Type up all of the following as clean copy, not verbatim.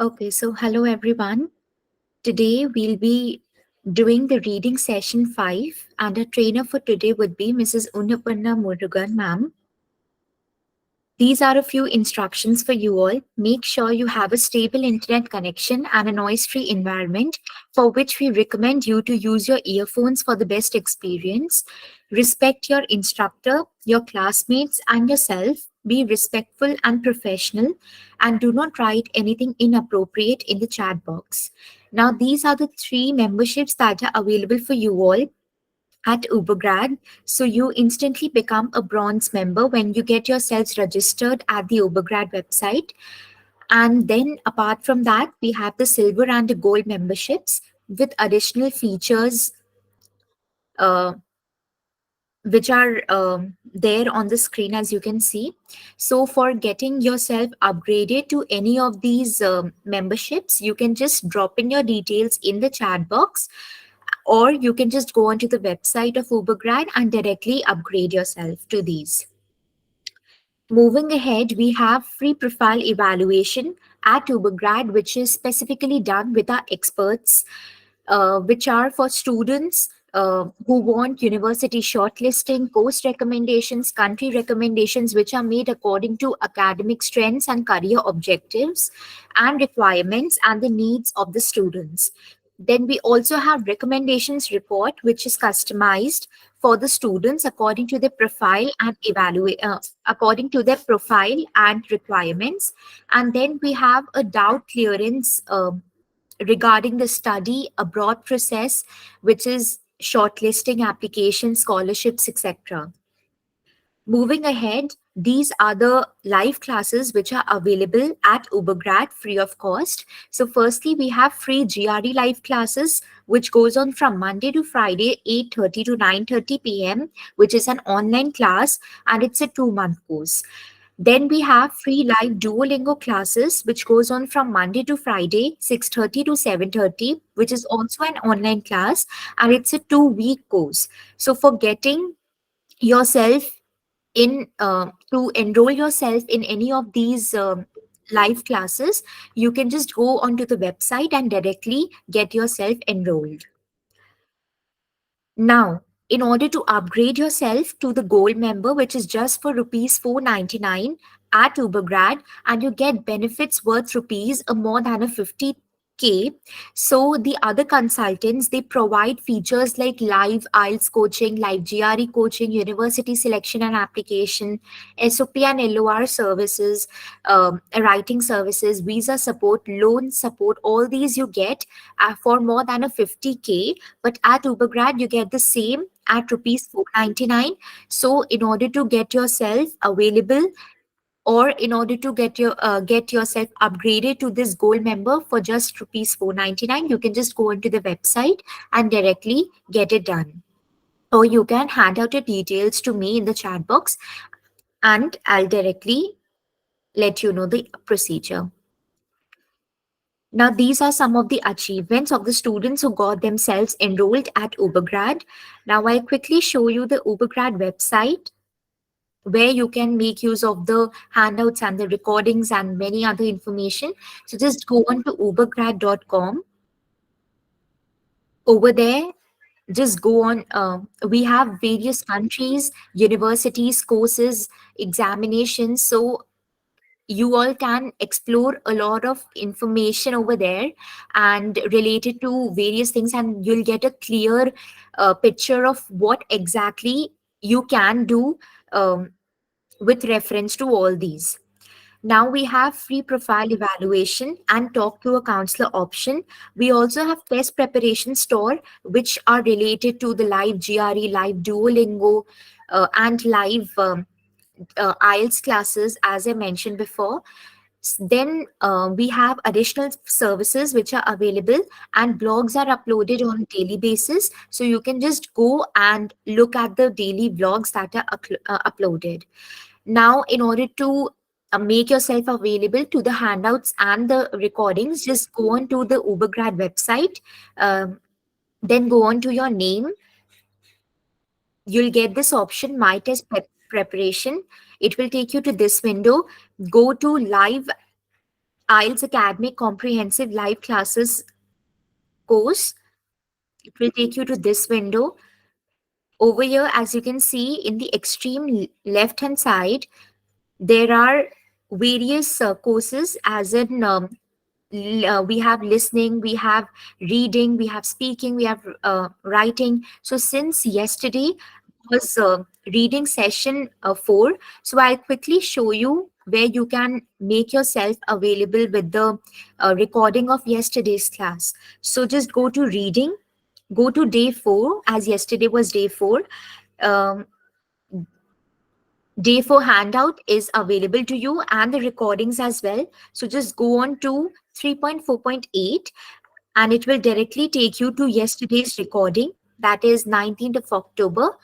Okay, so hello everyone. Today we'll be doing the reading session 5, and our trainer for today would be Mrs. Unnapanna Murugan, ma'am. These are a few instructions for you all. Make sure you have a stable internet connection and a noise-free environment, for which we recommend you to use your earphones for the best experience. Respect your instructor, your classmates, and yourself. Be respectful and professional, and do not write anything inappropriate in the chat box. Now, these are the 3 memberships that are available for you all at Ubergrad. So you instantly become a bronze member when you get yourselves registered at the Ubergrad website. And then apart from that, we have the silver and the gold memberships with additional features uh, which are there on the screen, as you can see. So for getting yourself upgraded to any of these memberships, you can just drop in your details in the chat box, or you can just go onto the website of Ubergrad and directly upgrade yourself to these. Moving ahead, we have free profile evaluation at Ubergrad, which is specifically done with our experts, which are for students who want university shortlisting, course recommendations, country recommendations, which are made according to academic strengths and career objectives and requirements and the needs of the students. Then we also have recommendations report, which is customized for the students according to their profile and according to their profile and requirements. And then we have a doubt clearance regarding the study abroad process, which is shortlisting applications, scholarships, etc. Moving ahead, these are the live classes which are available at Ubergrad free of cost. So firstly, we have free GRE live classes, which goes on from Monday to Friday, 8:30 to 9:30 p.m., which is an online class, and it's a 2-month course. Then we have free live Duolingo classes, which goes on from Monday to Friday, 6:30 to 7:30, which is also an online class, and it's a 2-week course. So for getting yourself in to enroll yourself in any of these live classes, you can just go onto the website and directly get yourself enrolled. Now, in order to upgrade yourself to the gold member, which is just for rupees 499 at Ubergrad, and you get benefits worth rupees more than a 50K. So the other consultants, they provide features like live IELTS coaching, live GRE coaching, university selection and application, SOP and LOR services, writing services, visa support, loan support. All these you get for more than a 50K, but at Ubergrad you get the same at rupees 499. So in order to get yourself available, or in order to get yourself upgraded to this gold member for just rupees 499, you can just go into the website and directly get it done, or you can hand out your details to me in the chat box and I'll directly let you know the procedure. Now, these are some of the achievements of the students who got themselves enrolled at Ubergrad. Now, I'll quickly show you the Ubergrad website, where you can make use of the handouts and the recordings and many other information. So just go on to ubergrad.com. Over there, just go on. We have various countries, universities, courses, examinations. So you all can explore a lot of information over there and related to various things, and you'll get a clear picture of what exactly you can do with reference to all these. Now we have free profile evaluation and talk to a counselor option. We also have test preparation store, which are related to the live GRE, live Duolingo, and live IELTS classes, as I mentioned before. Then we have additional services which are available, and blogs are uploaded on a daily basis. So you can just go and look at the daily vlogs that are uploaded. Now, in order to make yourself available to the handouts and the recordings, just go on to the Ubergrad website. Then go on to your name. You'll get this option, My Test Preparation. It will take you to this window. Go to Live IELTS Academic Comprehensive Live Classes course. It will take you to this window. Over here, as you can see in the extreme left hand side, there are various courses, as in we have listening, we have reading, we have speaking, we have writing. So since yesterday was reading session 4, so I'll quickly show you where you can make yourself available with the recording of yesterday's class. So just go to reading, go to day 4, as yesterday was day 4. um, Day 4 handout is available to you and the recordings as well. So just go on to 3.4.8 and it will directly take you to yesterday's recording, that is 19th of October.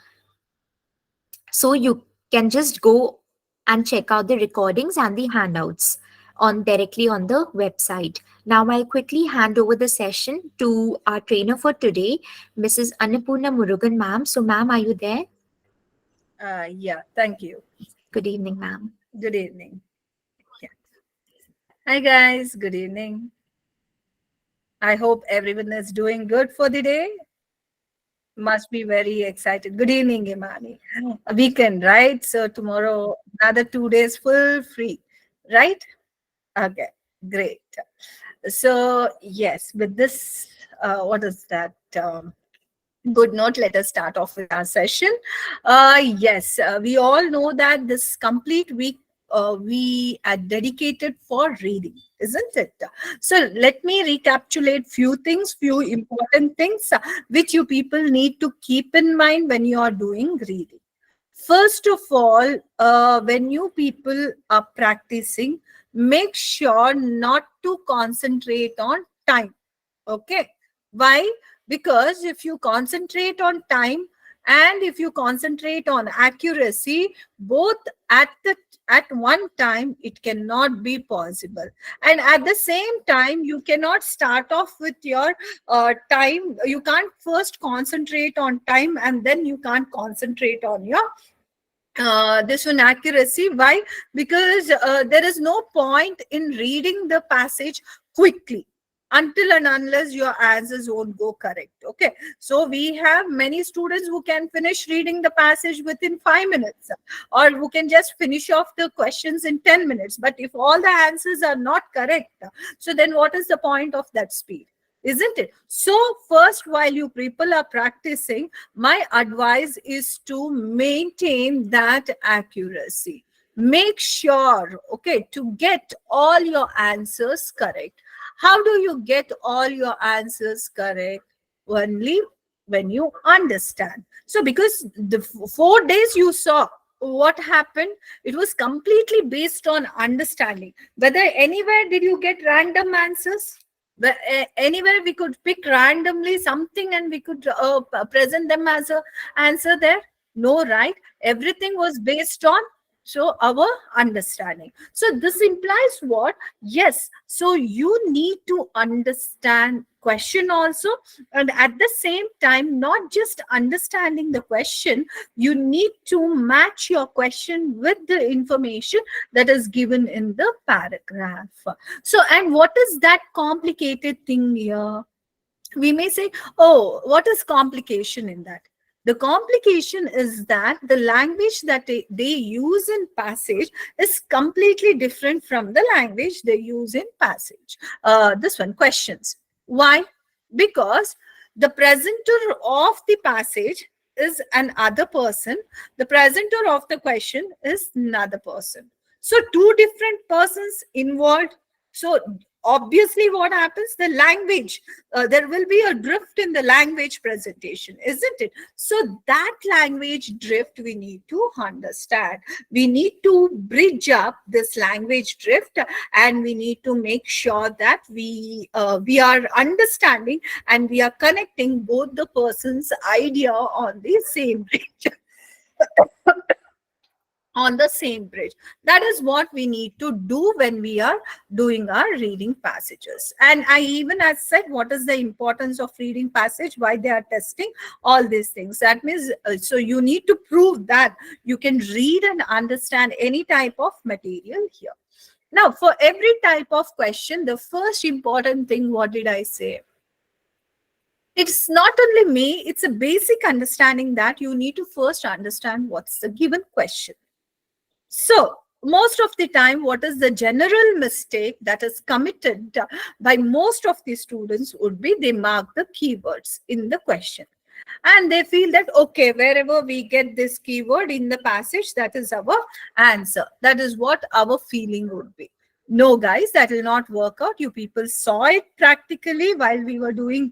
So you can just go and check out the recordings and the handouts on directly on the website. Now I'll quickly hand over the session to our trainer for today, Mrs. Annapurna Murugan ma'am. So ma'am, are you there? Yeah, thank you. Good evening, ma'am. Good evening. Yeah. Hi, guys. Good evening. I hope everyone is doing good for the day. Must be very excited. Good evening, Imani. A weekend, right? So tomorrow, another 2 days full free, right? Okay, great. So yes, with this, what is that? Good note, let us start off with our session. Yes, we all know that this complete week we are dedicated for reading, isn't it? So let me recapitulate few things, few important things which you people need to keep in mind when you are doing reading. First of all, when you people are practicing, make sure not to concentrate on time. Okay. Why? Because if you concentrate on time and if you concentrate on accuracy, both at the at one time, it cannot be possible. And at the same time, you cannot start off with your time. You can't first concentrate on time and then you can't concentrate on your this one accuracy. Why? Because there is no point in reading the passage quickly until and unless your answers won't go correct. Okay, so we have many students who can finish reading the passage within 5 minutes, or who can just finish off the questions in 10 minutes. But if all the answers are not correct, so then what is the point of that speed? Isn't it? So first, while you people are practicing, my advice is to maintain that accuracy. Make sure, okay, to get all your answers correct. How do you get all your answers correct? Only when you understand. So because the 4 days you saw, what happened? It was completely based on understanding. Whether anywhere did you get random answers? Anywhere we could pick randomly something and we could present them as a answer there? No, right? Everything was based on our understanding. So this implies what? Yes, so you need to understand question also, and at the same time, not just understanding the question, you need to match your question with the information that is given in the paragraph. So, and what is that complicated thing here? We may say, oh, what is complication in that? The complication is that the language that they use in passage is completely different from the language they use in passage. This one, questions. Why? Because the presenter of the passage is another person. The presenter of the question is another person. So two different persons involved. So obviously what happens? The language, there will be a drift in the language presentation, isn't it? So that language drift we need to understand. We need to bridge up this language drift, and we need to make sure that we are understanding and we are connecting both the person's idea on the same bridge. On the same bridge. That is what we need to do when we are doing our reading passages. And I even have said what is the importance of reading passage, why they are testing all these things. That means, so you need to prove that you can read and understand any type of material here. Now, for every type of question, the first important thing, what did I say? It's not only me, it's a basic understanding that you need to first understand what's the given question. So, most of the time, what is the general mistake that is committed by most of the students would be they mark the keywords in the question. And they feel that, okay, wherever we get this keyword in the passage, that is our answer. That is what our feeling would be. No, guys, that will not work out. You people saw it practically while we were doing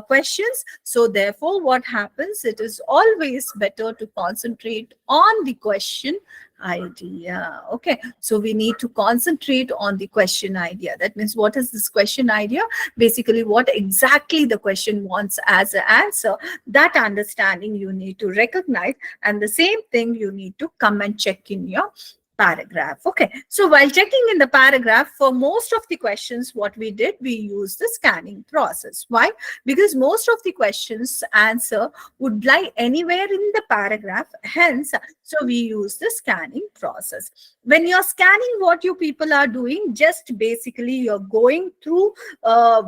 questions. So therefore, what happens, it is always better to concentrate on the question idea. Okay, so we need to concentrate on the question idea. That means, what is this question idea? Basically, what exactly the question wants as an answer. That understanding you need to recognize, and the same thing you need to come and check in your paragraph. Okay, so while checking in the paragraph, for most of the questions, what we did, we used the scanning process. Why? Because most of the questions answer would lie anywhere in the paragraph. Hence, so we use the scanning process. When you're scanning, what you people are doing, just basically you're going through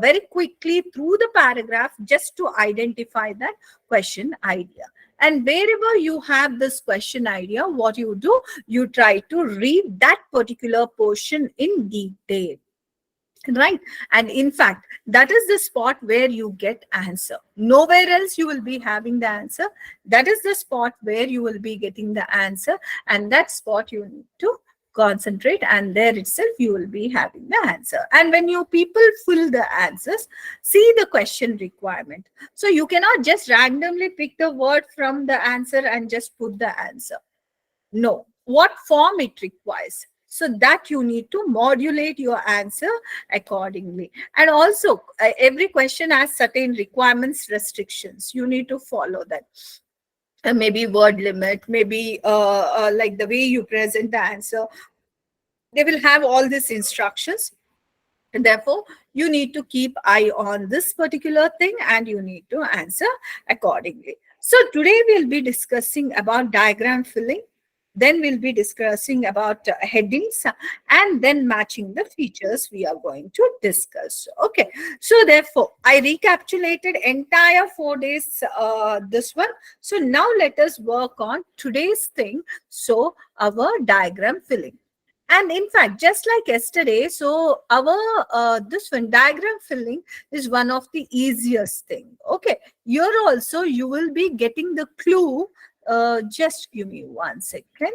very quickly through the paragraph just to identify that question idea. And wherever you have this question idea, what you do, you try to read that particular portion in detail. Right? And in fact, that is the spot where you get answer. Nowhere else you will be having the answer. That is the spot where you will be getting the answer. And that spot you need to concentrate, and there itself you will be having the answer. And when you people fill the answers, see the question requirement. So you cannot just randomly pick the word from the answer and just put the answer. No, what form it requires. So that you need to modulate your answer accordingly. And also, every question has certain requirements, restrictions. You need to follow that. Maybe word limit, maybe like the way you present the answer. They will have all these instructions. And therefore, you need to keep eye on this particular thing and you need to answer accordingly. So today we'll be discussing about diagram filling. Then we'll be discussing about headings and then matching the features we are going to discuss. Okay. So therefore, I recapitulated entire 4 days this one. So now let us work on today's thing. So our diagram filling. And in fact, just like yesterday, so our this one diagram filling is one of the easiest thing. Okay, here also you will be getting the clue. Just give me 1 second.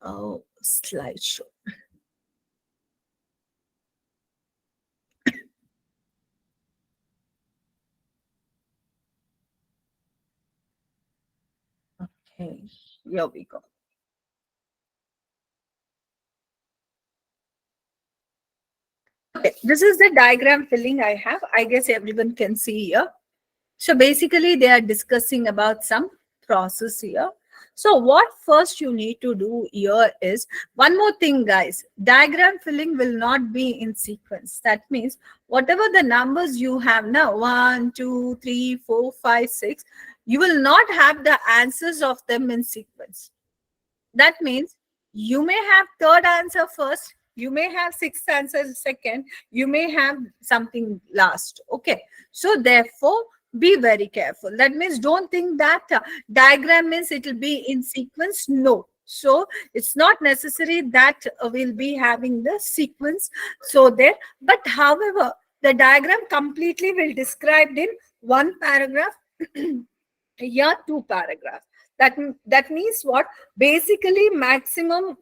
Oh, slideshow. Okay, here we go. Okay, this is the diagram filling I have. I guess everyone can see here. So basically, they are discussing about some process here. So what first you need to do here is one more thing, guys. Diagram filling will not be in sequence. That means whatever the numbers you have now, 1, 2, 3, 4, 5, 6, you will not have the answers of them in sequence. That means you may have third answer first, you may have sixth answer second, you may have something last. Okay, so therefore be very careful. That means don't think that diagram means it will be in sequence. No, so it's not necessary that we'll be having the sequence so there, but however the diagram completely will described in one paragraph. Yeah, 2 paragraphs. That means what? Basically, maximum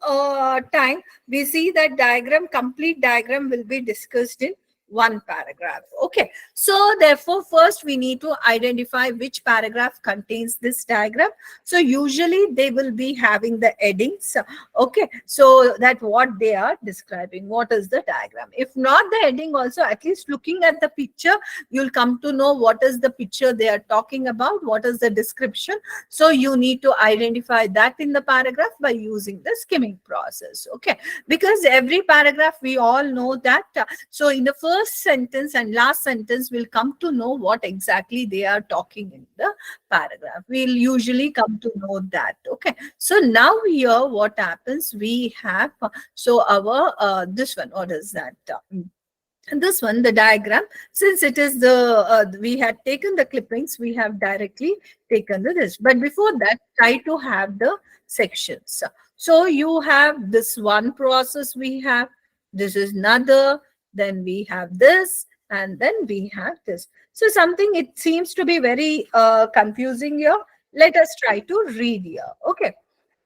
time we see that diagram, complete diagram will be discussed in 1 paragraph. Okay, so therefore first we need to identify which paragraph contains this diagram. So usually they will be having the headings. Okay, so that what they are describing, what is the diagram. If not the heading also, at least looking at the picture, you'll come to know what is the picture they are talking about, what is the description. So you need to identify that in the paragraph by using the skimming process. Okay, because every paragraph we all know that so in the first first sentence and last sentence, we'll come to know what exactly they are talking in the paragraph. We'll usually come to know that. Okay. So now here what happens, we have, so our, this one, what is that? And this one, the diagram, since it is the, we had taken the clippings, we have directly taken this. But before that, try to have the sections. So you have this one process we have, this is another, then we have this, and then we have this. So something, it seems to be very confusing here. Let us try to read here. Okay.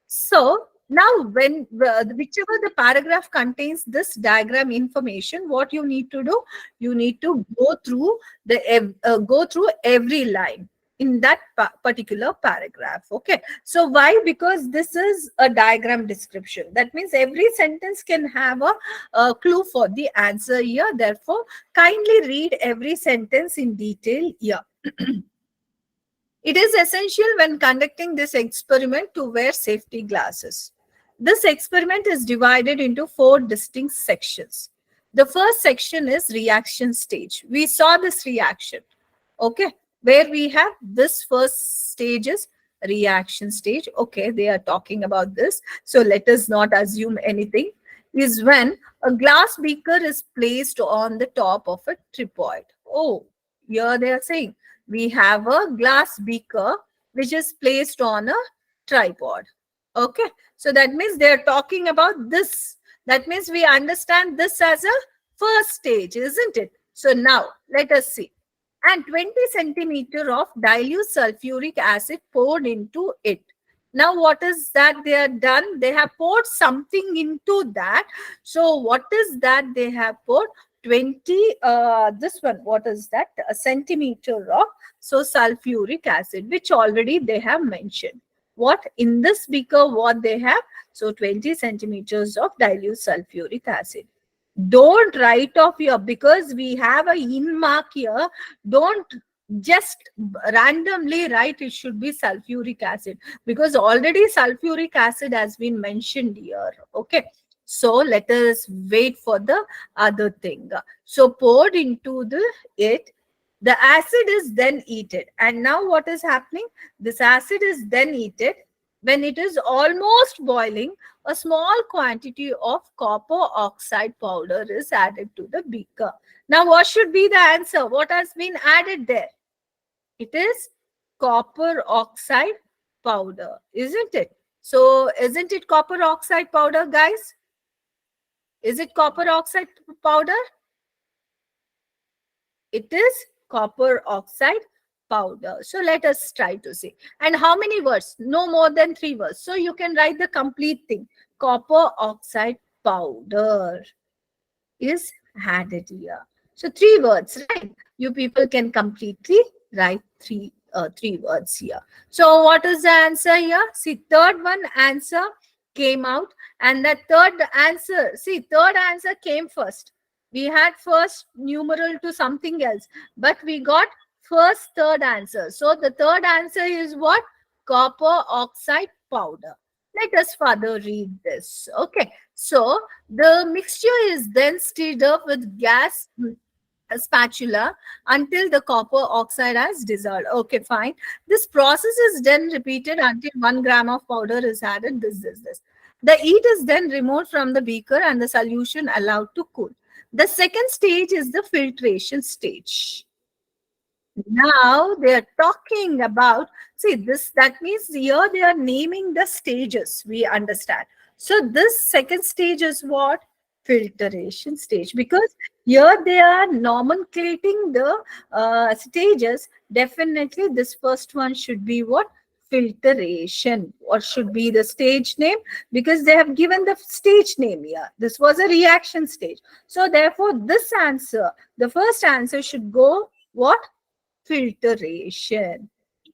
So now when whichever the paragraph contains this diagram information, what you need to do, you need to go through every line in that particular paragraph. Okay. So why? Because this is a diagram description. That means every sentence can have a clue for the answer here. Therefore, kindly read every sentence in detail here. It is essential when conducting this experiment to wear safety glasses. This experiment is divided into 4 distinct sections. The first section is reaction stage. We saw this reaction, okay, where we have this first stage is reaction stage. Okay, they are talking about this. So let us not assume anything. Is when a glass beaker is placed on the top of a tripod. Oh, here they are saying we have a glass beaker which is placed on a tripod. Okay, so that means they are talking about this. That means we understand this as a first stage, isn't it? So now let us see. And 20 centimeter of dilute sulfuric acid poured into it. Now what is that they have done? They have poured something into that. So what is that they have poured? 20, this one, what is that? A centimeter of, so sulfuric acid, which already they have mentioned. What in this beaker, what they have? So 20 centimeters of dilute sulfuric acid. Don't write off here because we have a in mark here. Don't just randomly write it should be sulfuric acid, because already sulfuric acid has been mentioned here. Okay. So let us wait for the other thing. So poured into the acid is then heated. And now what is happening? This acid is then heated. When it is almost boiling, a small quantity of copper oxide powder is added to the beaker. Now what should be the answer? What has been added there? It is copper oxide powder, isn't it? So isn't it copper oxide powder, guys? Is it copper oxide powder? It is copper oxide powder. So let us try to see. And how many words? No more than 3 words. So you can write the complete thing. Copper oxide powder is added here. So 3 words, right? You people can completely write three words here. So what is the answer here? See, third one answer came out, and the third answer, see, third answer came first. We had first numeral to something else, but we got first third answer. So the third answer is what? Copper oxide powder. Let us further read this. Okay. So the mixture is then stirred up with gas spatula until the copper oxide has dissolved. Okay, fine. This process is then repeated until 1 gram of powder is added. This. The heat is then removed from the beaker and the solution allowed to cool. The second stage is the filtration stage. Now they are talking about, see this, that means here they are naming the stages, we understand. So this second stage is what? Filtration stage, because here they are nomenclating the stages. Definitely this first one should be what? Filtration, or should be the stage name, because they have given the stage name here. This was a reaction stage. So therefore this answer, the first answer should go what? Filtration,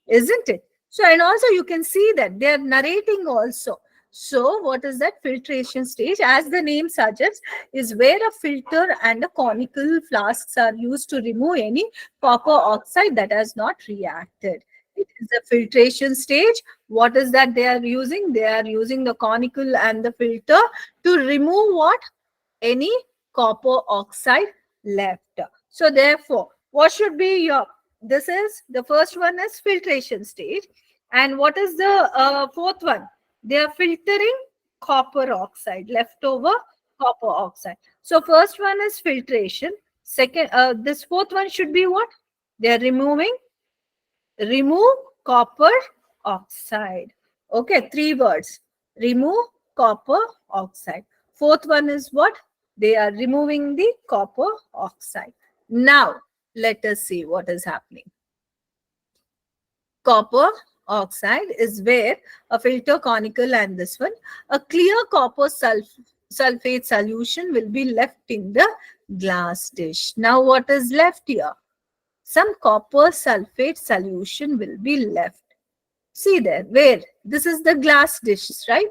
isn't it? So, and also you can see that they are narrating also. So what is that? Filtration stage, as the name suggests, is where a filter and a conical flasks are used to remove any copper oxide that has not reacted. It is the filtration stage. What is that they are using? They are using the conical and the filter to remove what? Any copper oxide left. So therefore, what should be your, this is the first one is filtration stage. And what is the fourth one? They are filtering copper oxide, leftover copper oxide. So first one is filtration. Second, this fourth one should be what? They are remove copper oxide. Okay, three words. Remove copper oxide. Fourth one is what? They are removing the copper oxide. Now, let us see what is happening. Copper oxide is where a filter conical and this one, a clear copper sulfate solution will be left in the glass dish. Now, what is left here? Some copper sulfate solution will be left. See there, where? This is the glass dish, right?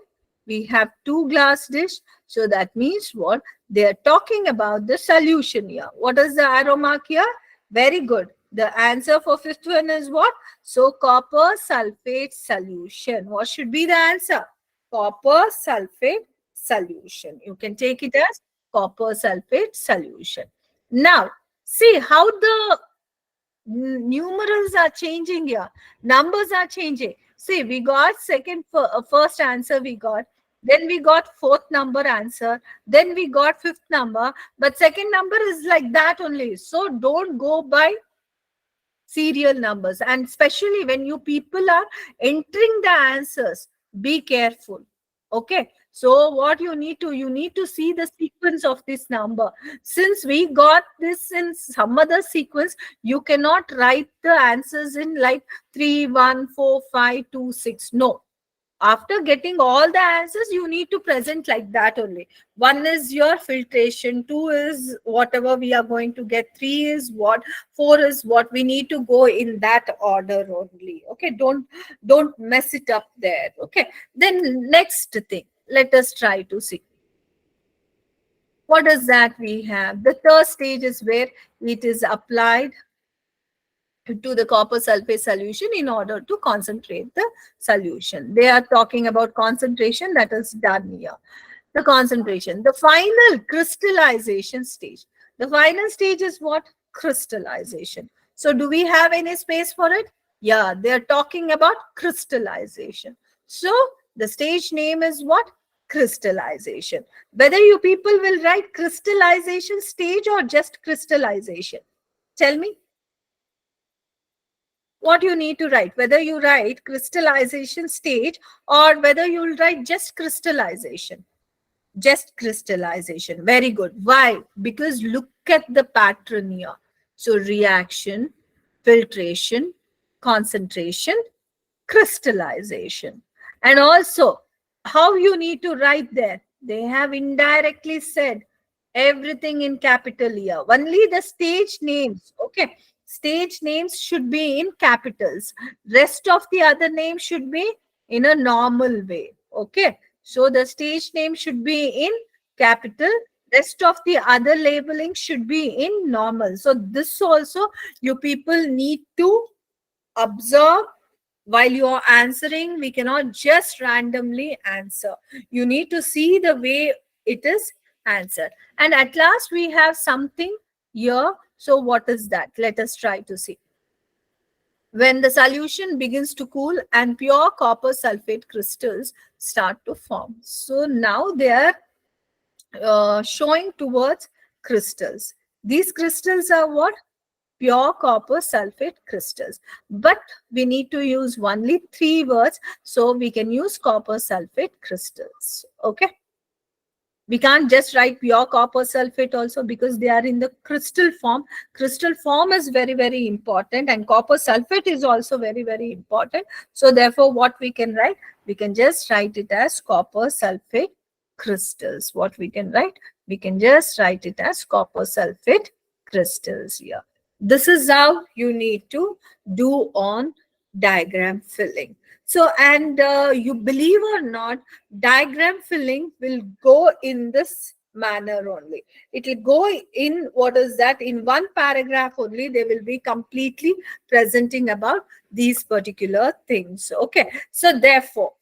We have two glass dish. So that means what? They are talking about the solution here. What is the arrow mark here? Very good. The answer for fifth one is what? So copper sulfate solution. What should be the answer? Copper sulfate solution. You can take it as copper sulfate solution. Now, see how the numerals are changing here. Numbers are changing. See, we got first answer we got. Then we got fourth number answer. Then we got fifth number. But second number is like that only. So don't go by serial numbers. And especially when you people are entering the answers, be careful. Okay. So what you need to see the sequence of this number. Since we got this in some other sequence, you cannot write the answers in like 3, 1, 4, 5, 2, 6. No. After getting all the answers, you need to present like that only. One is your filtration, two is whatever we are going to get, three is what, four is what. We need to go in that order only. Okay, don't mess it up there. Okay, then next thing, let us try to see. What is that we have? The third stage is where it is applied to the copper sulfate solution in order to concentrate the solution. They are talking about concentration that is done here. The concentration, the final crystallization stage. The final stage is what? Crystallization. So do we have any space for it? Yeah, they are talking about crystallization. So the stage name is what? Crystallization. Whether you people will write crystallization stage or just crystallization. Tell me what you need to write, whether you write crystallization stage or whether you'll write just crystallization. Just crystallization. Very good. Why? Because look at the pattern here. So reaction, filtration, concentration, crystallization. And also, how you need to write there? They have indirectly said everything in capital here. Only the stage names. Okay. Stage names should be in capitals. Rest of the other names should be in a normal way. Okay. So the stage name should be in capital. Rest of the other labeling should be in normal. So this also you people need to observe while you are answering. We cannot just randomly answer. You need to see the way it is answered. And at last we have something here. So what is that? Let us try to see. When the solution begins to cool and pure copper sulfate crystals start to form. So now they are showing towards crystals. These crystals are what? Pure copper sulfate crystals. But we need to use only three words. So we can use copper sulfate crystals. Okay. We can't just write pure copper sulfate also because they are in the crystal form. Crystal form is very, very important, and copper sulfate is also very, very important. So therefore, what we can write? We can just write it as copper sulfate crystals. What we can write? We can just write it as copper sulfate crystals here. This is how you need to do on diagram filling. So, and you believe or not, diagram filling will go in this manner only. It will go in, what is that? In one paragraph only, they will be completely presenting about these particular things. Okay. So therefore,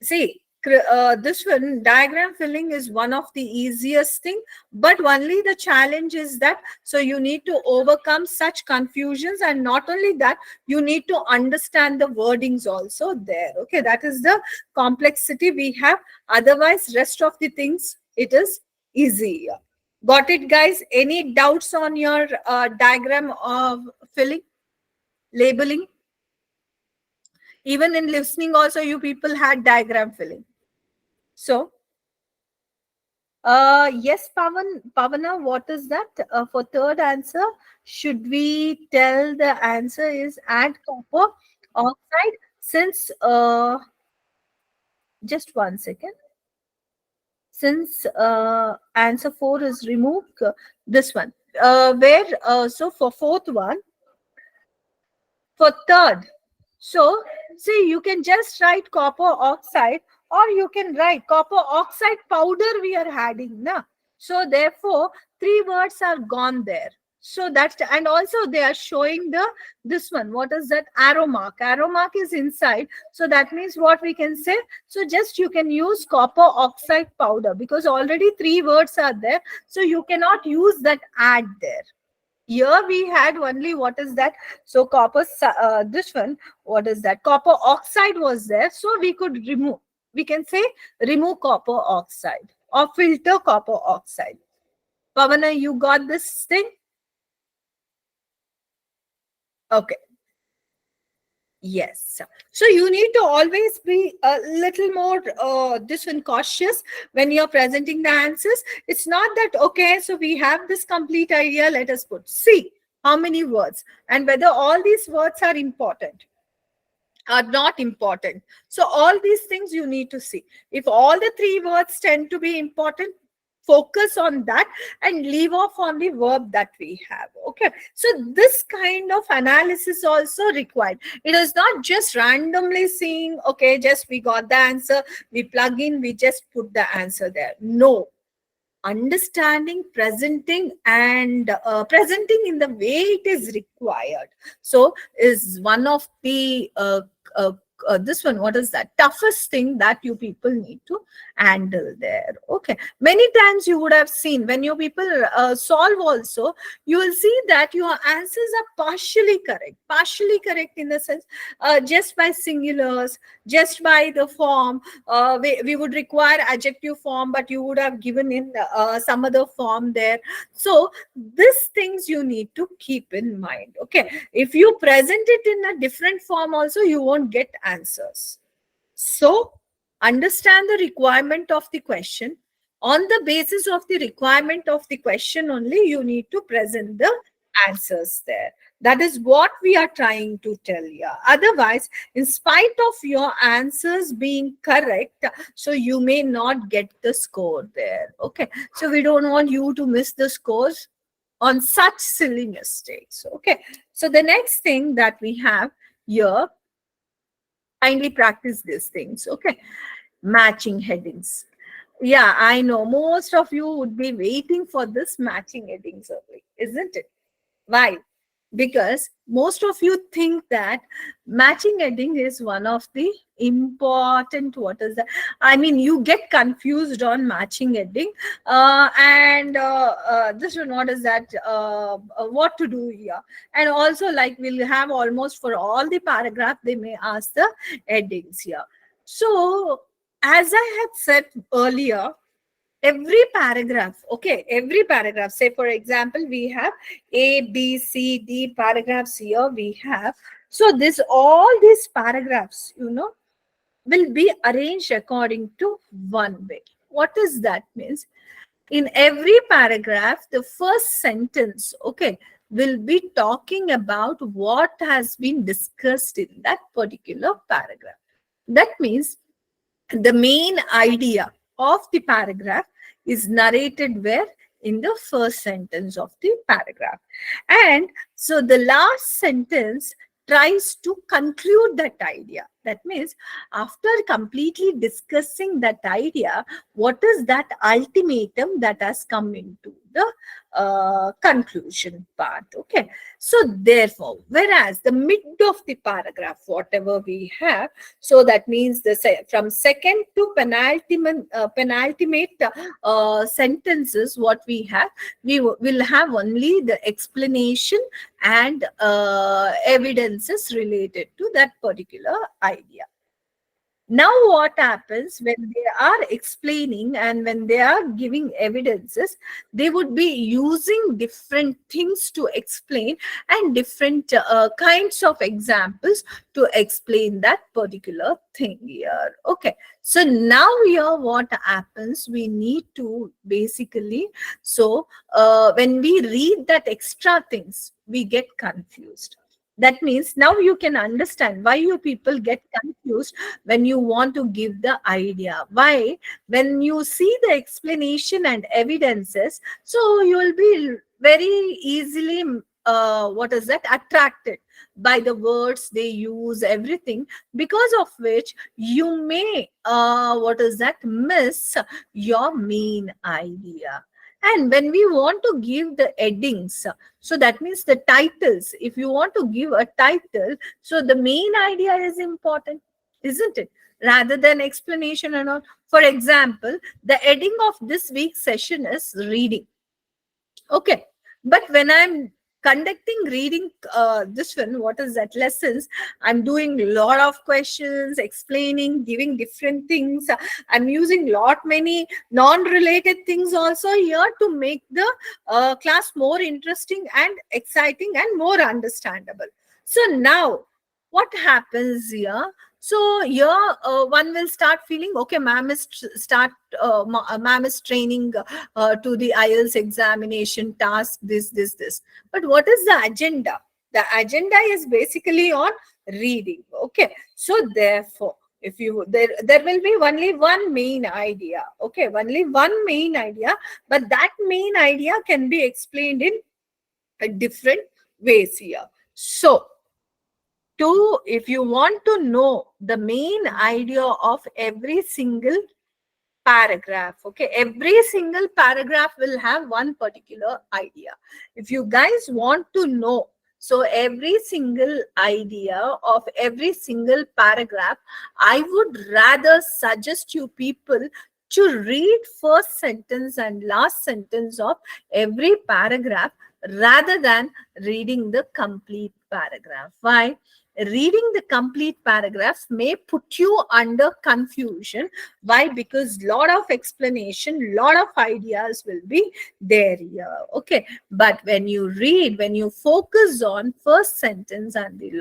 see, this one, diagram filling is one of the easiest thing, but only the challenge is that, so you need to overcome such confusions, and not only that, you need to understand the wordings also there. Okay, that is the complexity we have. Otherwise, rest of the things, it is easy. Got it, guys? Any doubts on your diagram of filling, labeling? Even in listening also, you people had diagram filling. So, yes, Pavana, what is that? For third answer, should we tell the answer is add copper oxide? Since, just one second. Since answer 4 is removed, this one. So for fourth one, for third, so see, you can just write copper oxide, or you can write copper oxide powder we are adding now. So therefore, three words are gone there. So that's, and also they are showing the, this one, what is that? Arrow mark. Arrow mark is inside. So that means what we can say. So just you can use copper oxide powder, because already three words are there. So you cannot use that add there. Here we had only, what is that? So copper, this one, what is that? Copper oxide was there. So we could remove, we can say remove copper oxide or filter copper oxide. Pavana, you got this thing? Okay. Yes. So you need to always be a little more this one cautious when you're presenting the answers. It's not that, okay, so we have this complete idea, let us put. See how many words and whether all these words are important, are not important. So all these things you need to see. If all the three words tend to be important, focus on that and leave off on the verb that we have. Okay, so this kind of analysis also required. It is not just randomly seeing, okay, just we got the answer, we plug in, we just put the answer there. No, understanding, presenting, and presenting in the way it is required, so is one of the uh, this one, what is that, toughest thing that you people need to handle there. Okay, many times you would have seen when you people solve also, you will see that your answers are partially correct in the sense, just by singulars, just by the form, we would require adjective form, but you would have given in some other form there. So these things you need to keep in mind. Okay, if you present it in a different form also, you won't get answers. So understand the requirement of the question. On the basis of the requirement of the question only, you need to present the answers there. That is what we are trying to tell you. Otherwise, in spite of your answers being correct, so you may not get the score there. Okay, so we don't want you to miss the scores on such silly mistakes. Okay, so the next thing that we have here, kindly practice these things. Okay, matching headings. Yeah, I know most of you would be waiting for this matching headings only, isn't it? Why? Because most of you think that matching heading is one of the important, what is that? I mean, you get confused on matching heading, and this one, what is that? What to do here? And also, like, we'll have almost for all the paragraph, they may ask the headings here. So, as I had said earlier, every paragraph, okay, every paragraph, say for example, we have A, B, C, D paragraphs here we have. So this, all these paragraphs, you know, will be arranged according to one way. What does that means? In every paragraph, the first sentence, okay, will be talking about what has been discussed in that particular paragraph. That means the main idea of the paragraph is narrated where? In the first sentence of the paragraph. And so the last sentence tries to conclude that idea. That means after completely discussing that idea, what is that ultimatum that has come into? the conclusion part. Okay, so therefore, whereas the mid of the paragraph, whatever we have, so that means from second to penultimate sentences, what we have, we will have only the explanation and evidences related to that particular idea. Now what happens when they are explaining and when they are giving evidences, they would be using different things to explain and different kinds of examples to explain that particular thing here. Okay, so now here what happens, we need to basically, so when we read that extra things, we get confused. That means now you can understand why you people get confused when you want to give the idea. Why? When you see the explanation and evidences, so you will be very easily, what is that, attracted by the words they use, everything, because of which you may, what is that, miss your main idea. And when we want to give the headings, so that means the titles, if you want to give a title, so the main idea is important, isn't it? Rather than explanation and all. For example, the heading of this week's session is reading. Okay. But when I'm conducting reading, this one, what is that, lessons, I'm doing a lot of questions, explaining, giving different things. I'm using lot many non-related things also here to make the class more interesting and exciting and more understandable. So now what happens here? So here one will start feeling, okay, ma'am is training to the IELTS examination task, this. But what is the agenda? The agenda is basically on reading. Okay, so therefore, if you there will be only one main idea. Okay, only one main idea, but that main idea can be explained in different ways here. So if you want to know the main idea of every single paragraph, okay, every single paragraph will have one particular idea. If you guys want to know, so every single idea of every single paragraph, I would rather suggest you people to read first sentence and last sentence of every paragraph rather than reading the complete paragraph. Why? Reading the complete paragraphs may put you under confusion. Why? Because lot of explanation, lot of ideas will be there here. Okay, but when you read, when you focus on first sentence and the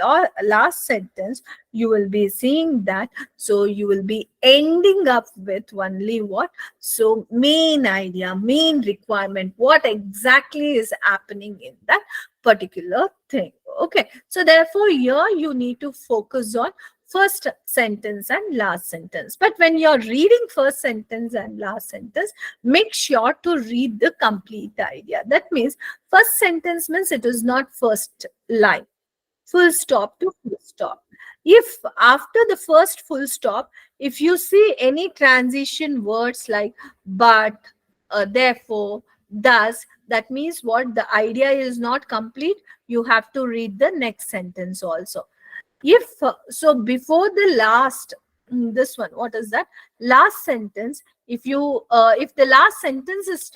last sentence, you will be seeing that, so you will be ending up with only what, so main idea, main requirement, what exactly is happening in that particular thing. Okay, so therefore here you need to focus on first sentence and last sentence. But when you're reading first sentence and last sentence, make sure to read the complete idea. That means first sentence means it is not first line, full stop to full stop. If after the first full stop, if you see any transition words like but, therefore, thus, that means what, the idea is not complete. You have to read the next sentence also. If so, before the last, this one, what is that, last sentence, if you if the last sentence is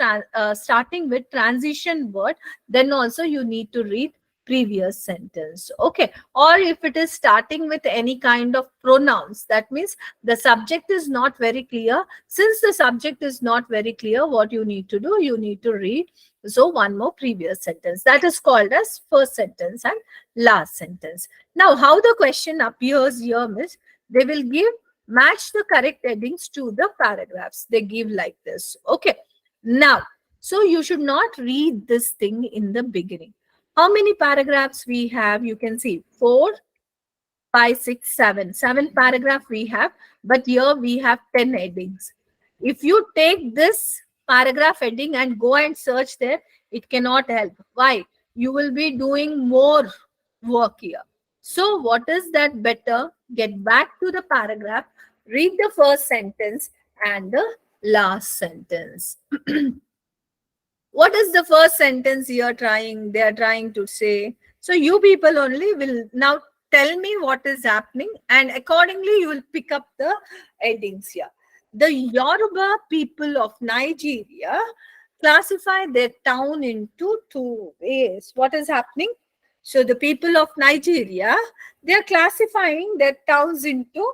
starting with transition word, then also you need to read previous sentence. Okay, or if it is starting with any kind of pronouns, that means the subject is not very clear. Since the subject is not very clear, what you need to do, you need to read so one more previous sentence. That is called as first sentence and last sentence. Now, how the question appears here, miss, they will give match the correct headings to the paragraphs. They give like this. Okay. Now, so you should not read this thing in the beginning. How many paragraphs we have? You can see 4, 5, 6, 7. 7 paragraph we have, but here we have 10 headings. If you take this paragraph heading and go and search there, it cannot help. Why? You will be doing more work here. So what is that? Better get back to the paragraph, read the first sentence and the last sentence. What is the first sentence they are trying to say? So you people only will now tell me what is happening, and accordingly you will pick up the headings here. The Yoruba people of Nigeria classify their town into two ways. What is happening? So the people of Nigeria, they are classifying their towns into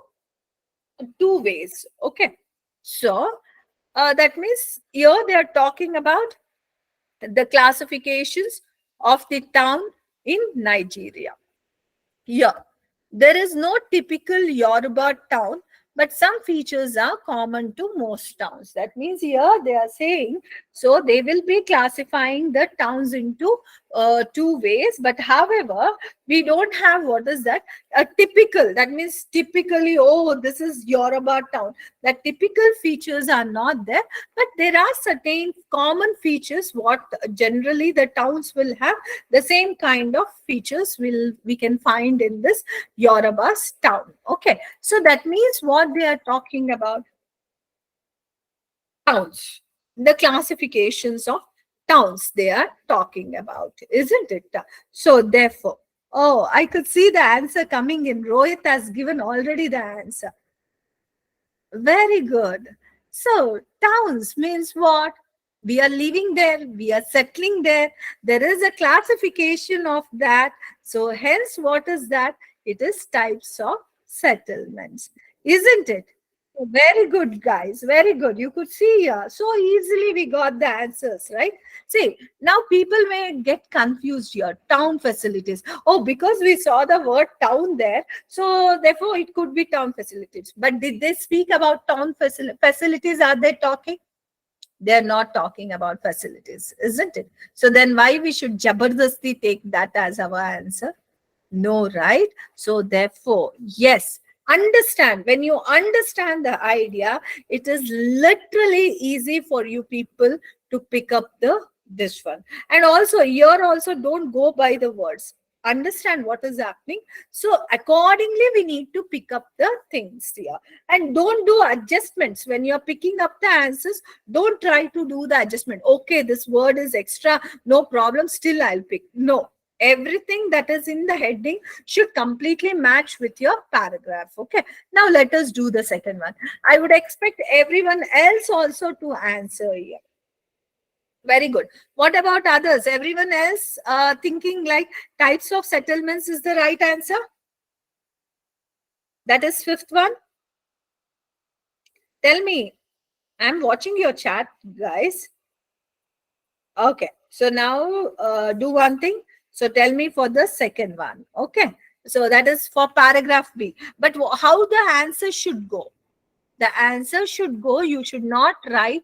two ways. Okay. So that means here they are talking about the classifications of the town in Nigeria. Yeah, there is no typical Yoruba town, but some features are common to most towns. That means here they are saying, so they will be classifying the towns into two ways. But however, we don't have, what is that? A typical. That means typically, oh, this is Yoruba town. The typical features are not there, but there are certain common features what generally the towns will have. The same kind of features we can find in this Yoruba's town. Okay, so that means what they are talking about, towns, the classifications of towns they are talking about, isn't it? So therefore, oh, I could see the answer coming in. Rohit has given already the answer. Very good. So, towns means what? We are living there, we are settling there. There is a classification of that. So, hence, what is that? It is types of settlements, isn't it? Very good, guys. Very good. You could see here. So easily we got the answers, right? See, now people may get confused here. Town facilities. Oh, because we saw the word town there, so therefore it could be town facilities. But did they speak about town facilities? Are they talking? They're not talking about facilities, isn't it? So then why we should jabardasti take that as our answer? No, right? So therefore, yes, understand. When you understand the idea, it is literally easy for you people to pick up this one. And also here also don't go by the words. Understand what is happening. So accordingly, we need to pick up the things here. And don't do adjustments. When you're picking up the answers, don't try to do the adjustment. Okay, this word is extra, no problem, still I'll pick. No, everything that is in the heading should completely match with your paragraph. Okay, now let us do the second one. I would expect everyone else also to answer here. Very good. What about others? Everyone else thinking like types of settlements is the right answer? That is fifth one. Tell me. I'm watching your chat, guys. Okay, so now do one thing. So tell me for the second one. Okay, so that is for paragraph B. But how the answer should go? The answer should go, you should not write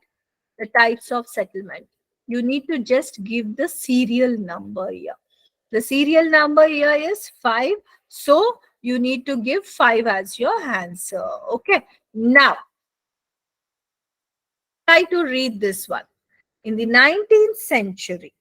the types of settlement. You need to just give the serial number here. The serial number here is 5. So you need to give 5 as your answer. Okay, now try to read this one. In the 19th century,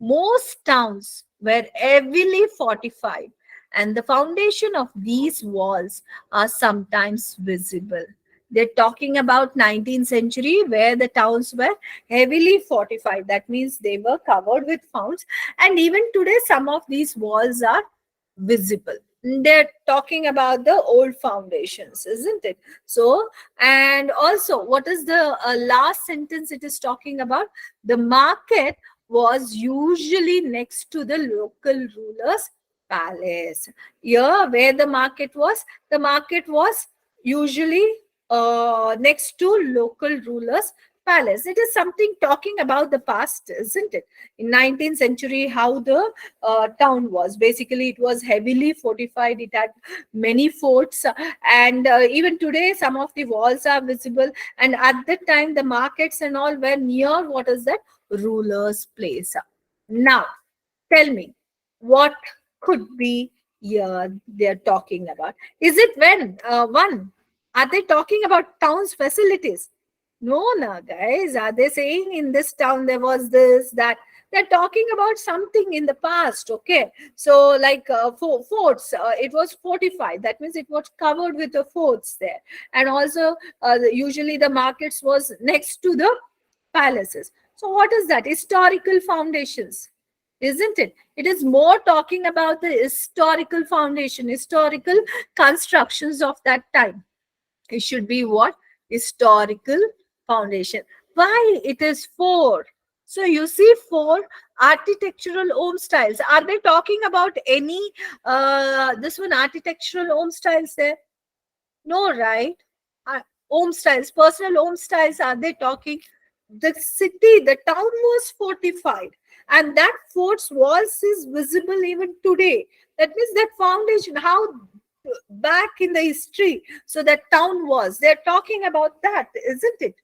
most towns were heavily fortified, and the foundation of these walls are sometimes visible. They're talking about 19th century where the towns were heavily fortified. That means they were covered with mounds. And even today, some of these walls are visible. They're talking about the old foundations, isn't it? So, and also, what is the last sentence it is talking about? The market was usually next to the local ruler's palace. Here, where the market was usually next to local ruler's palace. It is something talking about the past, isn't it? In 19th century, how the town was. Basically, it was heavily fortified. It had many forts, and even today, some of the walls are visible. And at that time, the markets and all were near, what is that? Ruler's place. Now, tell me, what could be they're talking about? Is it when one? Are they talking about town's facilities? No, no, guys. Are they saying in this town there was this, that? They're talking about something in the past. Okay, so like forts, it was fortified. That means it was covered with the forts there, and also usually the markets was next to the palaces. So what is that? Historical foundations, isn't it? It is more talking about the historical foundation, historical constructions of that time. It should be what? Historical foundation. Why it is four? So you see four architectural home styles. Are they talking about any this one architectural home styles there? No, right? Home styles, personal home styles, are they talking? The city, the town was fortified, and that fort's walls is visible even today. That means that foundation, how back in the history, so that town was. They're talking about that, isn't it?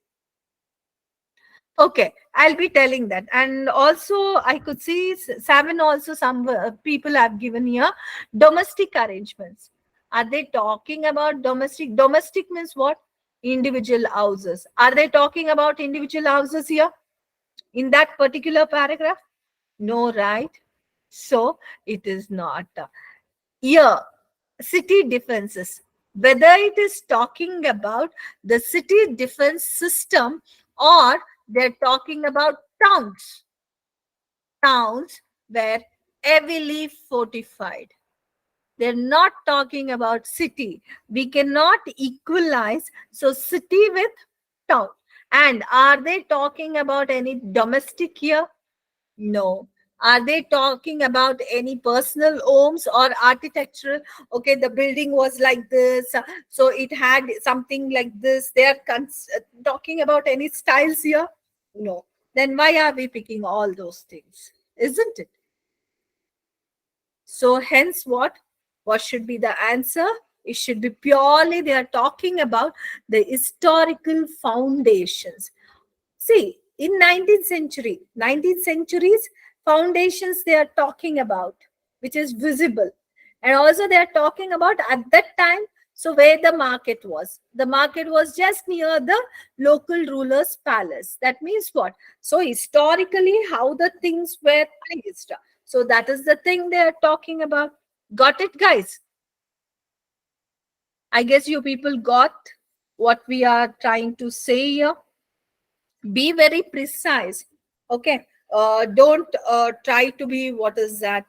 Okay, I'll be telling that. And also, I could see seven also some people have given here domestic arrangements. Are they talking about domestic? Domestic means what? Individual houses. Are they talking about individual houses here in that particular paragraph? No, right? So it is not. Here, city defenses. Whether it is talking about the city defense system or they're talking about towns. Towns were heavily fortified. They're not talking about city. We cannot equalize so city with town. And are they talking about any domestic here? No. Are they talking about any personal homes or architectural? Okay, the building was like this, so it had something like this. They are talking about any styles here? No. Then why are we picking all those things? Isn't it? So hence what? What should be the answer? It should be purely they are talking about the historical foundations. See, in 19th centuries, foundations they are talking about, which is visible. And also they are talking about at that time, so where the market was. The market was just near the local ruler's palace. That means what? So historically, how the things were placed. So that is the thing they are talking about. Got it, guys? I guess you people got what we are trying to say here. Be very precise. Okay, don't try to be, what is that,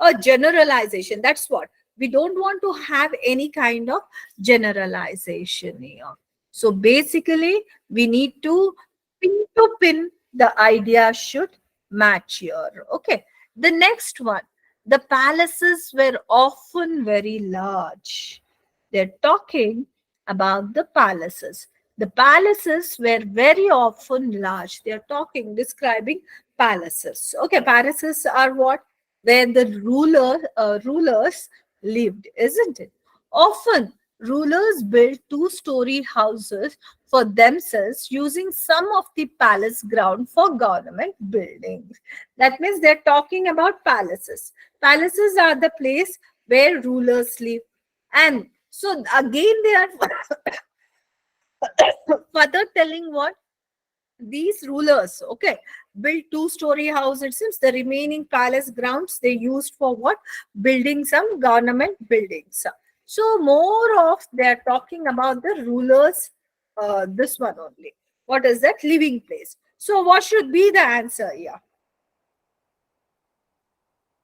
a generalization. That's what we don't want to have, any kind of generalization here. So basically we need to pin the idea should match here. Okay, the next one, the palaces were often very large. They're talking about the palaces. The palaces were very often large. They are talking, describing palaces. Okay, palaces are what? Where the rulers lived, isn't it? Often, rulers built two-story houses for themselves using some of the palace ground for government buildings. That means they're talking about palaces. Palaces are the place where rulers live. And so again, they are further telling what? These rulers, okay, built two-story house. It seems the remaining palace grounds they used for what? Building some government buildings. So more of they're talking about the rulers, this one only. What is that? Living place. So what should be the answer here?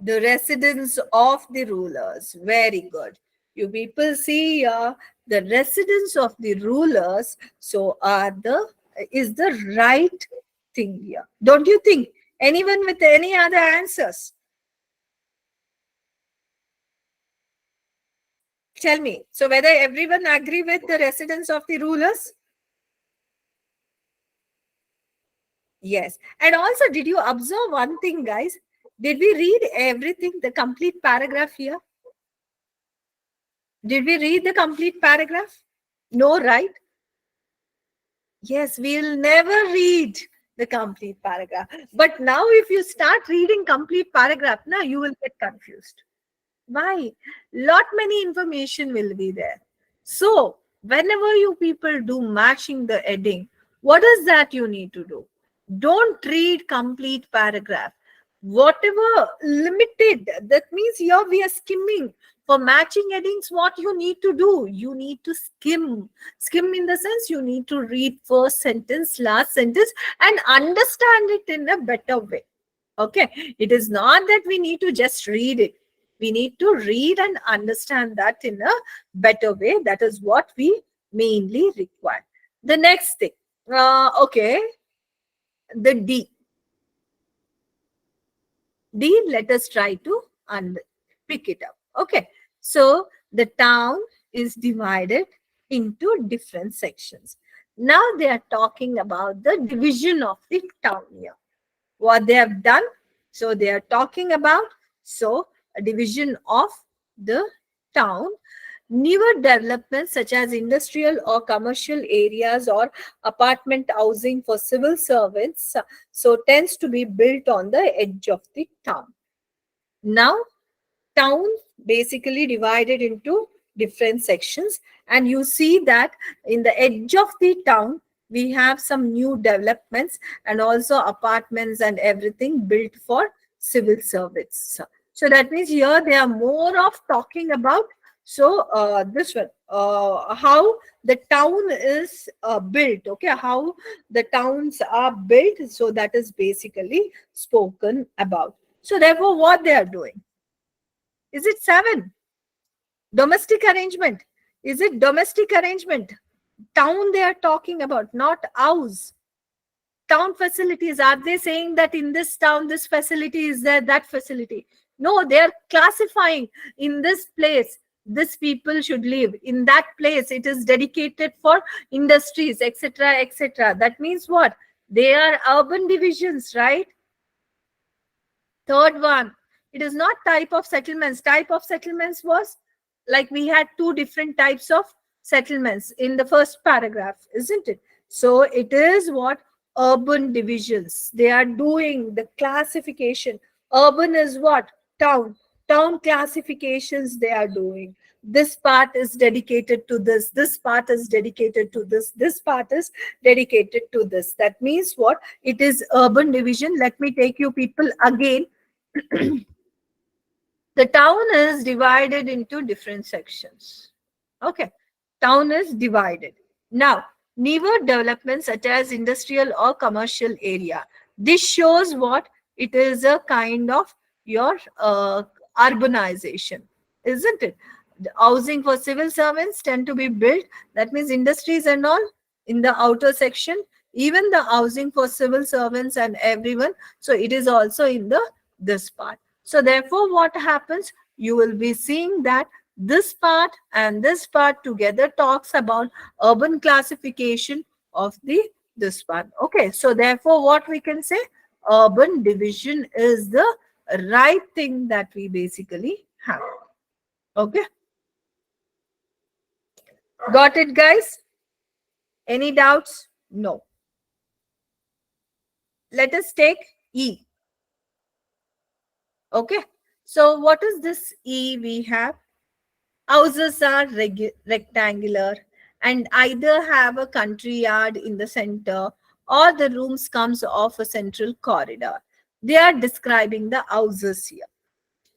The residence of the rulers. Very good. You people see here, the residence of the rulers. So is the right thing here. Don't you think? Anyone with any other answers? Tell me. So whether everyone agree with the residence of the rulers? Yes. And also, did you observe one thing, guys? Did we read everything, the complete paragraph here? Did we read the complete paragraph? No, right? Yes, we'll never read the complete paragraph. But now if you start reading complete paragraph, now you will get confused. Why? Lot many information will be there. So whenever you people do matching the heading, what is that you need to do? Don't read complete paragraph. Whatever limited, that means here we are skimming For matching headings, what you need to do? You need to skim. Skim in the sense you need to read first sentence, last sentence, and understand it in a better way. Okay. It is not that we need to just read it. We need to read and understand that in a better way. That is what we mainly require. The next thing. Okay. The D. Let us try to pick it up. Okay. So the town is divided into different sections. Now they are talking about the division of the town here. What they have done. So they are talking about, so a division of the town. Newer developments such as industrial or commercial areas or apartment housing for civil servants, so tends to be built on the edge of the town. Now, town basically divided into different sections, and you see that in the edge of the town we have some new developments and also apartments and everything built for civil servants. So that means here they are more of talking about, so this one, how the town is built. Okay, how the towns are built, so that is basically spoken about. So therefore what they are doing, is it 7? Domestic arrangement. Is it domestic arrangement? Town they are talking about, not house. Town facilities. Are they saying that in this town, this facility is there, that facility? No, they are classifying in this place, this people should live. In that place, it is dedicated for industries, etc., etc. That means what? They are urban divisions, right? Third one, it is not type of settlements. Type of settlements was like we had two different types of settlements in the first paragraph, isn't it? So it is what? Urban divisions. They are doing the classification. Urban is what? Town. Town classifications they are doing. This part is dedicated to this. This part is dedicated to this. This part is dedicated to this. That means what? It is urban division. Let me take you people again. The town is divided into different sections. Okay. Town is divided. Now, newer developments such as industrial or commercial area. This shows what? It is a kind of your urbanization, isn't it? The housing for civil servants tend to be built. That means industries and all in the outer section. Even the housing for civil servants and everyone. So it is also in the this part. So therefore, what happens? You will be seeing that this part and this part together talks about urban classification of the this one. Okay, so therefore, what we can say? Urban division is the right thing that we basically have. Okay, got it, guys? Any doubts? No. Let us take E. Okay, so what is this E we have? Houses are rectangular and either have a country yard in the center or the rooms comes off a central corridor. They are describing the houses here,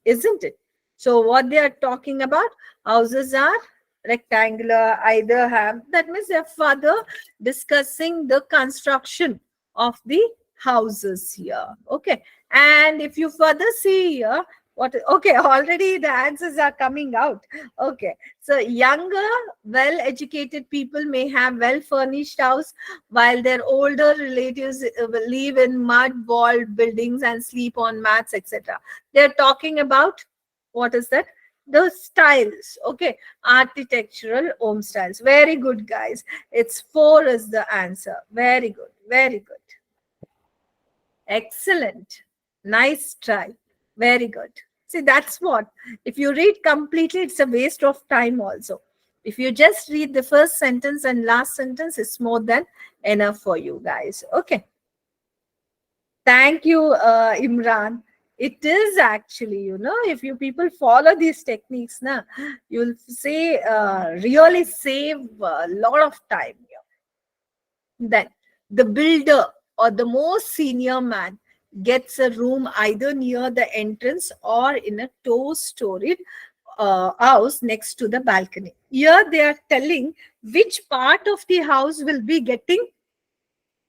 isn't it? So what they are talking about, houses are rectangular, either have, that means they are further discussing the construction of the houses here. Okay, and if you further see here, what? Okay, already the answers are coming out. Okay, so younger well educated people may have well furnished house, while their older relatives will live in mud walled buildings and sleep on mats, etc. They're talking about, what is that? The styles. Okay, architectural home styles. Very good, guys. It's 4 is the answer. Very good, very good. Excellent. Nice try. Very good. See, that's what. If you read completely, it's a waste of time also. If you just read the first sentence and last sentence, it's more than enough for you guys. Okay. Thank you, Imran. It is actually, if you people follow these techniques, you'll say really save a lot of time here. Then the builder or the most senior man gets a room either near the entrance or in a two-storied house next to the balcony. Here they are telling which part of the house will be getting,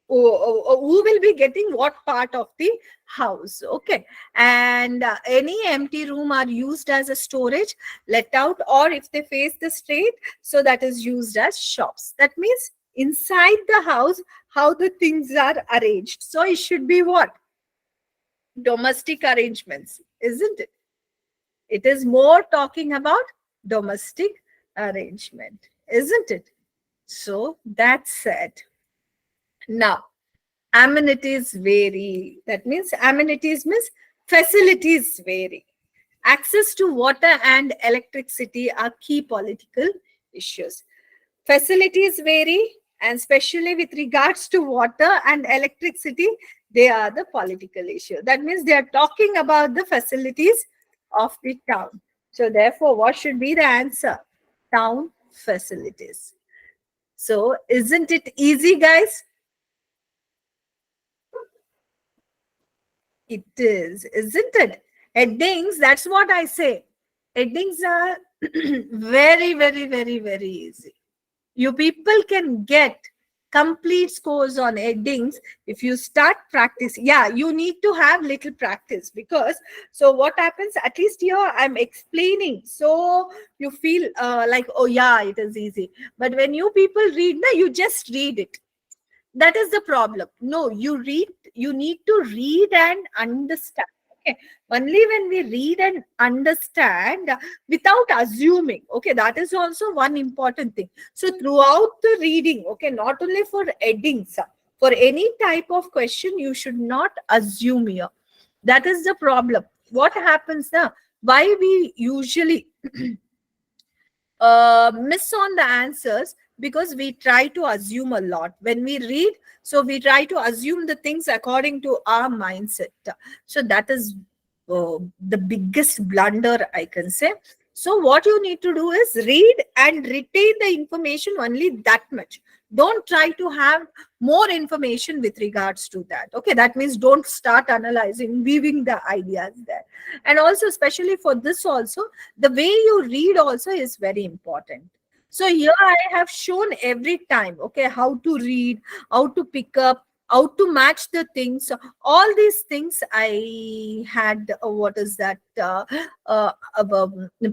who will be getting what part of the house. Okay. And any empty room are used as a storage, let out, or if they face the street, so that is used as shops. That means inside the house, how the things are arranged. So it should be what? Domestic arrangements, isn't it? It is more talking about domestic arrangement, isn't it? So that's said. Now, amenities vary. That means amenities means facilities vary. Access to water and electricity are key political issues. Facilities vary, and especially with regards to water and electricity, they are the political issue. That means they are talking about the facilities of the town. So therefore, what should be the answer? Town facilities. So isn't it easy, guys? It is, isn't it? Headings, that's what I say. Headings are very, very, very, very easy. You people can get complete scores on headings if you start practicing. Yeah, you need to have little practice, because so what happens, at least here I'm explaining, so you feel like, oh yeah, it is easy. But when you people read, no, you just read it. That is the problem. No, you need to read and understand. Okay, only when we read and understand, without assuming. Okay, that is also one important thing. So throughout the reading, okay, not only for headings, for any type of question, you should not assume here. That is the problem. What happens now? Why we usually miss on the answers? Because we try to assume a lot when we read. So we try to assume the things according to our mindset. So that is the biggest blunder, I can say. So what you need to do is read and retain the information, only that much. Don't try to have more information with regards to that. Okay, that means don't start analyzing, weaving the ideas there. And also, especially for this also, the way you read also is very important. So here I have shown every time, okay, how to read, how to pick up, how to match the things. All these things I had, what is that,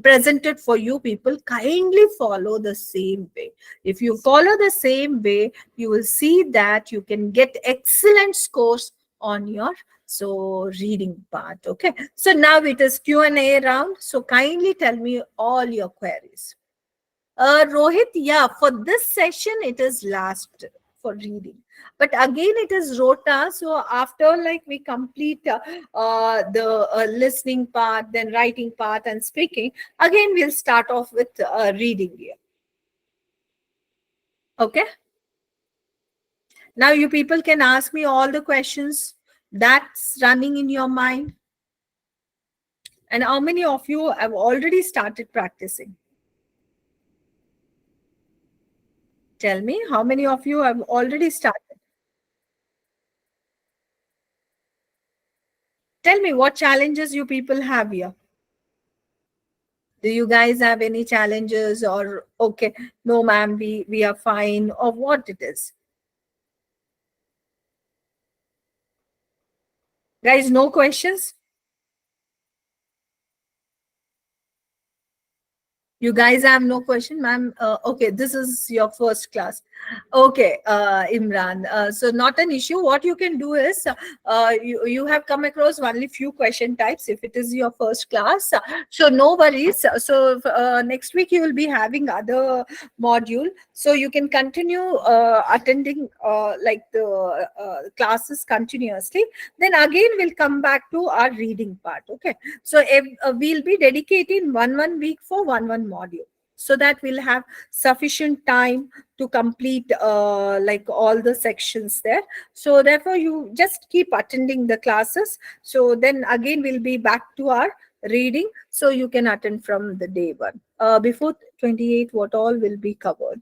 presented for you people. Kindly follow the same way. If you follow the same way, you will see that you can get excellent scores on your reading part. Okay, so now it is Q&A round. So kindly tell me all your queries. Rohit, yeah, for this session it is last for reading, but again it is rota. So after like we complete the listening part, then writing part and speaking, again we'll start off with reading here. Okay, now you people can ask me all the questions that's running in your mind. And how many of you have already started practicing? Tell me, how many of you have already started? Tell me what challenges you people have here. Do you guys have any challenges, or okay, no ma'am, we are fine, or what it is? Guys, no questions? You guys have no question, ma'am? Okay, this is your first class. Okay, Imran. So not an issue. What you can do is, you have come across only few question types if it is your first class. So no worries. So next week you will be having other module. So you can continue attending like the classes continuously. Then again we'll come back to our reading part. Okay. So if, we'll be dedicating one week for one module, so that we'll have sufficient time to complete like all the sections there. So therefore you just keep attending the classes. So then again we'll be back to our reading, so you can attend from the day one. Before 28, what all will be covered?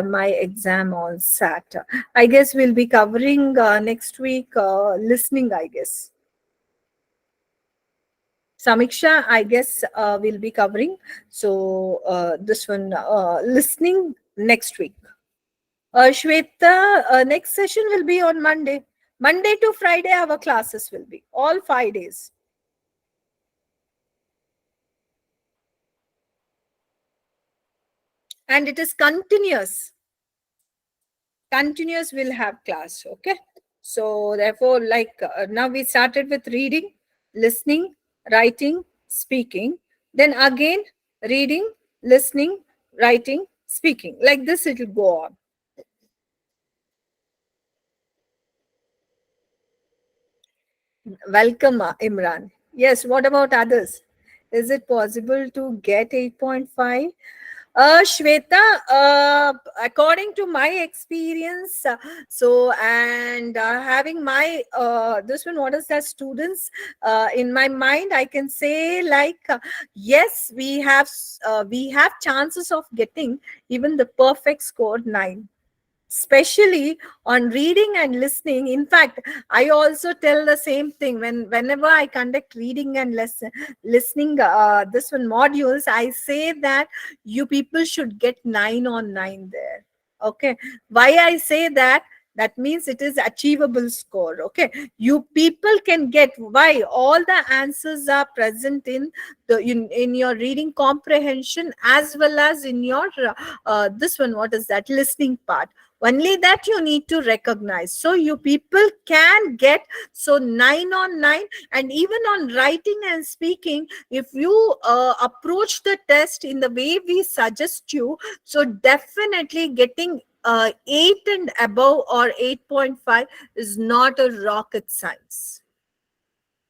My exam on sat, I guess we'll be covering next week listening, I guess. Samiksha, I guess, will be covering. So this one, listening next week. Shweta, next session will be on Monday. Monday to Friday, our classes will be all 5 days. And it is continuous. Continuous will have class. Okay. So therefore, like now we started with reading, listening, writing, speaking. Then again, reading, listening, writing, speaking. Like this, it will go on. Welcome, Imran. Yes, what about others? Is it possible to get 8.5? Shweta, according to my experience, so and having my this one, what is that, students in my mind, I can say like yes, we have chances of getting even the perfect score 9, especially on reading and listening. In fact, I also tell the same thing whenever I conduct reading and listening this one modules. I say that you people should get 9 on 9 there. Okay, why I say that? That means it is achievable score. Okay, you people can get, why all the answers are present in in your reading comprehension as well as in your this one, what is that, listening part. Only that you need to recognize, so you people can get, so 9 on 9. And even on writing and speaking, if you approach the test in the way we suggest you, so definitely getting 8 and above or 8.5 is not a rocket science.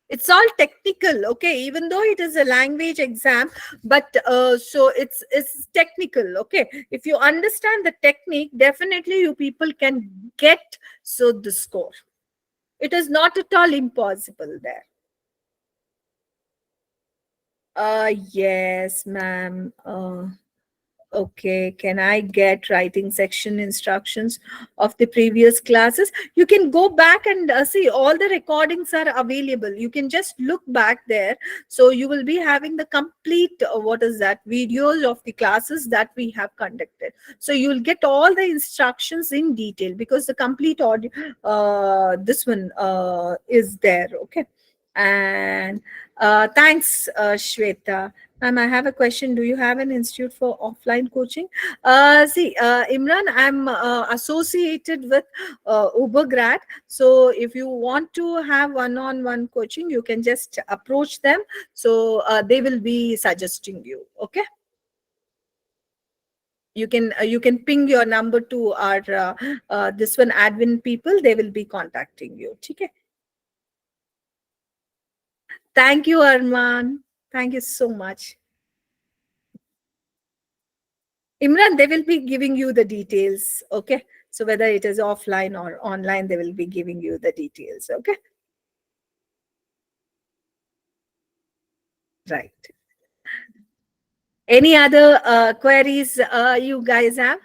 It's all technical. Okay, even though it is a language exam, but so it's technical. Okay, if you understand the technique, definitely you people can get so the score. It is not at all impossible there. Yes, ma'am. Okay, can I get writing section instructions of the previous classes? You can go back and see, all the recordings are available. You can just look back there. So you will be having the complete, what is that, videos of the classes that we have conducted. So you'll get all the instructions in detail, because the complete audio, this one is there. Okay. And thanks, Shweta. Ma'am, I have a question. Do you have an institute for offline coaching? See, Imran, I'm associated with Ubergrad. So if you want to have one-on-one coaching, you can just approach them. So they will be suggesting you. Okay. You can ping your number to our this one admin people. They will be contacting you. Okay. Thank you, Arman. Thank you so much. Imran, they will be giving you the details. Okay. So whether it is offline or online, they will be giving you the details. Okay. Right. Any other queries you guys have?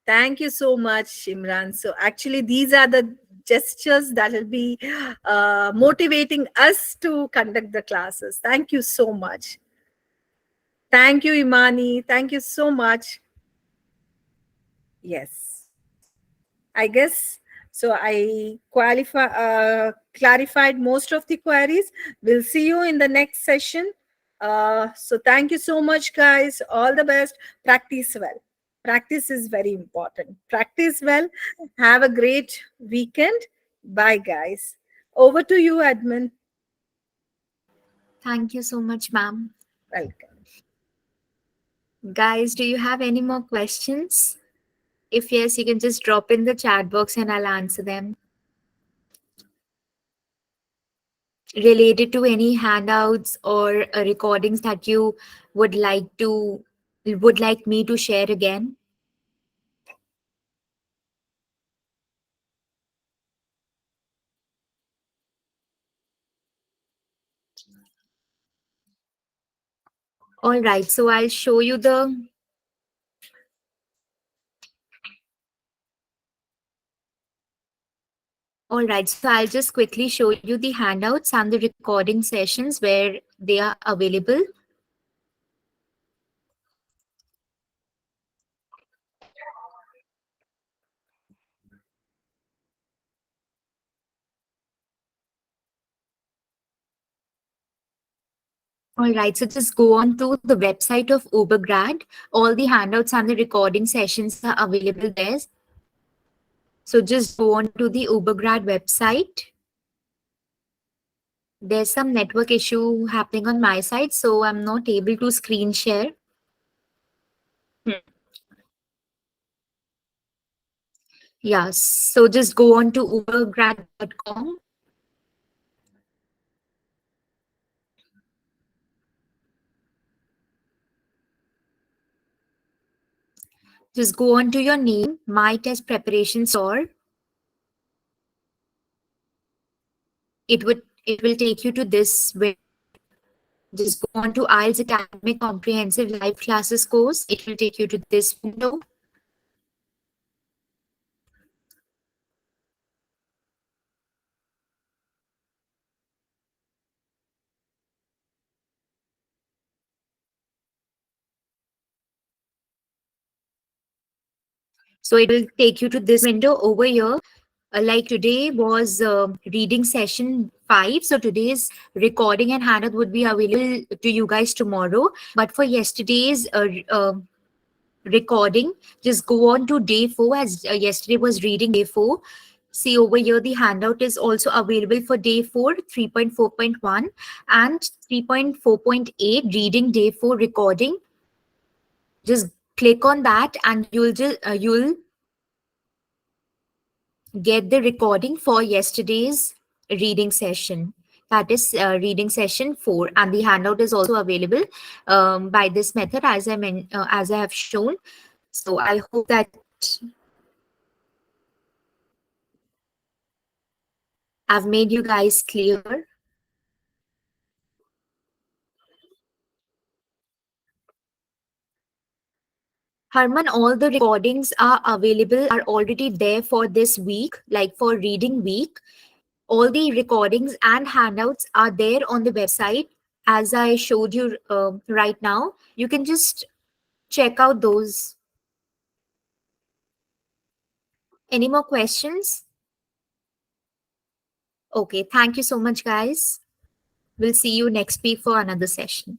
Thank you so much, Imran. So actually, these are the gestures that will be motivating us to conduct the classes. Thank you so much. Thank you, Imani. Thank you so much. Yes. I guess so. I clarified most of the queries. We'll see you in the next session. So thank you so much, guys. All the best. Practice well. Practice is very important. Practice well. Have a great weekend. Bye, guys. Over to you, admin. Thank you so much, ma'am. Welcome. Guys, do you have any more questions? If yes, you can just drop in the chat box and I'll answer them. Related to any handouts or recordings that you would like to would like me to share again. All right, so I'll show you the All right, so I'll just quickly show you the handouts and the recording sessions where they are available. All right, so just go on to the website of Ubergrad. All the handouts and the recording sessions are available there. So just go on to the Ubergrad website. There's some network issue happening on my side, so I'm not able to screen share. Yes, so just go on to ubergrad.com. Just go on to your name, My Test Preparation Store. It will take you to this where just go on to IELTS Academic Comprehensive Live Classes course. It will take you to this window. So it will take you to this window over here. Like today was reading session 5. So today's recording and handout would be available to you guys tomorrow. But for yesterday's recording, just go on to day 4 as yesterday was reading day 4. See over here, the handout is also available for day 4, 3.4.1 and 3.4.8 reading day 4 recording. Just click on that and you'll get the recording for yesterday's reading session. That is reading session 4, and the handout is also available by this method as I have shown. So I hope that I've made you guys clear. Harman, all the recordings are available, are already there for this week, like for reading week. All the recordings and handouts are there on the website as I showed you right now. You can just check out those. Any more questions? Okay, thank you so much, guys. We'll see you next week for another session.